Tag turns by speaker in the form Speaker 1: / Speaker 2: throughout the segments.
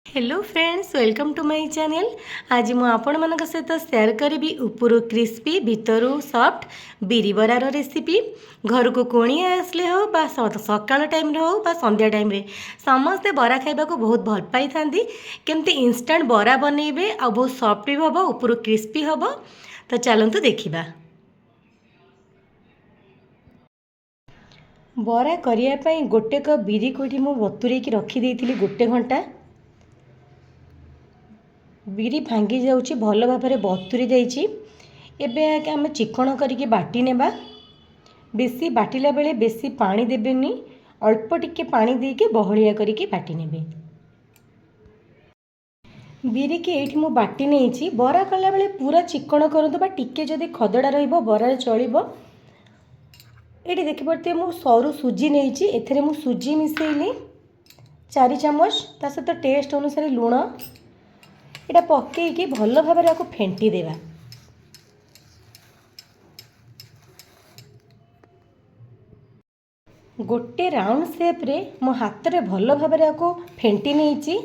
Speaker 1: Hello friends, welcome to my channel. आज मु आपण मानक सहित शेयर करी उपरू क्रिस्पी भितरू सॉफ्ट बिरी बरार रेसिपी। घर को कोणिया आसले हो बा सकाळ टाइम हो बा संध्या टाइम रे समस्ते बरा खाइबा को बहुत भल पाई थांती। केमती इंस्टेंट बरा बनइबे आ बहुत सॉफ्ट भी हबो, उपरू क्रिस्पी हबो। तो चलंतु देखिबा। बरा करिया पई गोटे कप बिरी कोठी मु बतुरे की रखी देइथिली गोटे घंटा। बिरी भांगी जाऊँगी भल भाव में बतुरी जाइए। एवं आम चिकण करके बाटी नेबा। बेसी बाटिला बेले बेसी पानी देबेनी, अल्प टिके पानी देके बहलिया करके बाटी नेबे। बिरी के एठी मु बाटी नेइछि। बरा कला बेले पूरा चिकण करंतु बा टिके जदि खदड़ा रहिबो बरा चलिबो। एठी देखि परते मु सरू सुजी नेइछि। एथिरे मु सुजी मिसेइली 4 चम्मच, ता सहित टेस्ट अनुसार लूण एटा पकईकी भल भाव में फेंटी देवा। गोटे राउंड शेप रे मो हाथ रे भल भाव में फेंटी नहीं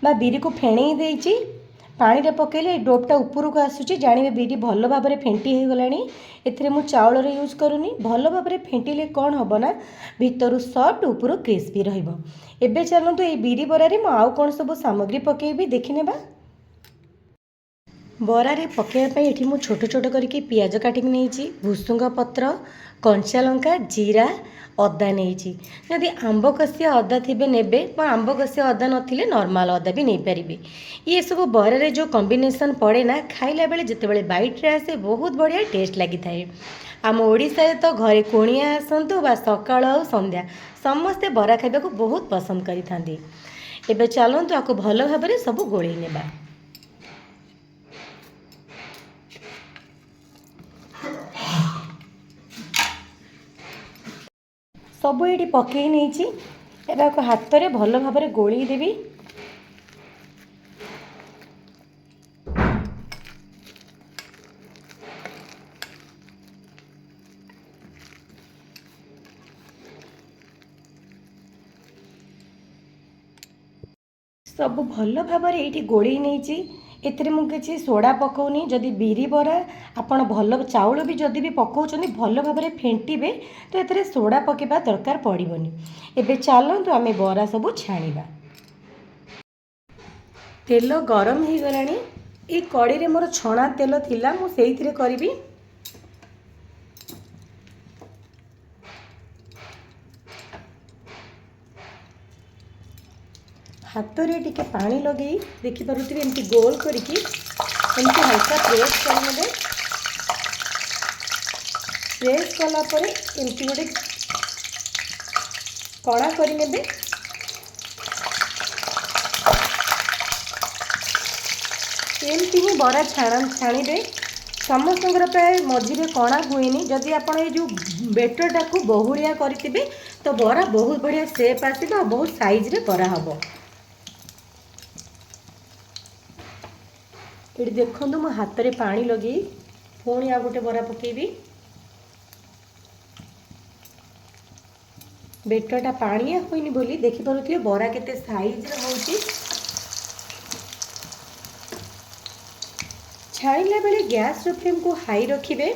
Speaker 1: बा बिरी को फेणई देइछि। पानी रे पकेले डोपटा ऊपर को आसुची, जानवे बिरी भल भाव में फेंटी हो गलानी। एथिरे मु चाउल रे यूज करूनी। भल भाव में फेंटिले कौन हबो ना भितरु सॉफ्ट ऊपर क्रिस्पी रहिबो। एबे चलंतु ए बिरी बरा रे मु आउ कोन सब सामग्री पकेबी देखिनेबा। बरारे पकाइवाई ये मुझे छोट छोट करके पियाज काटिक नहीं, भुसुंग पत्र, कंचा लंका, जीरा, अदा नहीं। जदि आंब कषिया अदा थे ने, आंब कषिया अदा नथिले नॉर्मल अदा भी नहीं पारे। ये सब बरारे जो कॉम्बिनेशन पड़े ना खाइला बेले जितेबाला बाइट रे आसे बहुत बढ़िया टेस्ट लगी थाए। आम ओडिशा तो घरे कोणिया आसतु बा सकाळ आ संध्या समस्ते बरा खाइबा को बहुत पसंद करि थांती। एबे चलंतु आको भल भाव में सब गोळेई नेबा। सबू ये पकई नहीं एवं हाथ में भल भाव में गोली देवी। सब भल भाव में ये गोली नहीं। एथिरे मु किसी सोडा पकाउनी। जदि बिरी बरा आपण भल चाउल भी जदि भी पकाउछनी भल भाव में फेंटिबे तो एथिरे सोडा पकेबा दरकार पड़िबनी। एबे चलंतु आमे बरा सब छाणीबा। तेल गरम हो गलानी। ए कड़ी रे मोर छणा तेल थिला, मु सेइथिरे करिबी। हाथ रे टिके पानी लगे देखि पारुथिबे एमती गोल करिकी एमती हल्का प्रेस करनेबे। प्रेस कला परे एमती गोटे कड़ा करनेबे। एमती ही बरा छाणीबे। समस्त प्राय मझे कणा हुए। जदि आप जो बेटरटा को बहुड़िया करेंगे तो बरा बहुत बढ़िया सेप आसो, बहुत साइज रे करा हबो। ये देखो मो हाथ में पानी लगे पुणी आ गोटे बरा पकेबी। बेटरटा पानिया होइनी बोली देखिपे बरा केते साइज रे होउची। छाणिला बेले गैस फ्लेम को हाई रखिबे।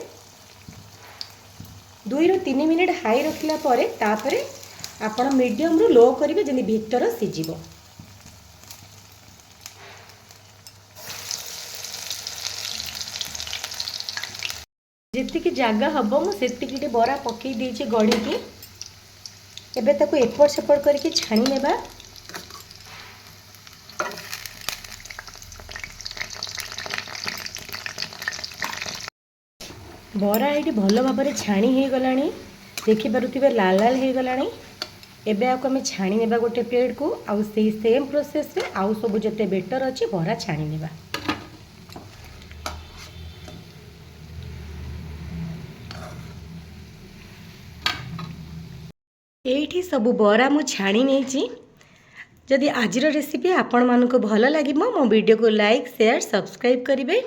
Speaker 1: 2 ରୁ 3 मिनिट हाई रखिला परे तापरे आपण मीडियम रु लो करिवे जेनी भीतर सिजिबो। जेतिकी जगह हम मुझे बरा पकई देइछे गढ़ी की। एबे ताको एपट सेपट करके छाणी नेबा। बरा ये भल भाव में छाणी हो गलानी। देखि पारुथिबे लाल लाल हो गलानी। एबे आको आमे छाणी नेबा गोटे प्लेट को। आउ सेही सेम प्रोसेस रे आउ सब जते बेटर अछि बरा छाणी नेबा। एठी सब बरा मु छाणी नहीं। जदि आजिर रेसिपी आपण मानको भल लागिबो मो वीडियो को लाइक शेयर सब्सक्राइब करिवे।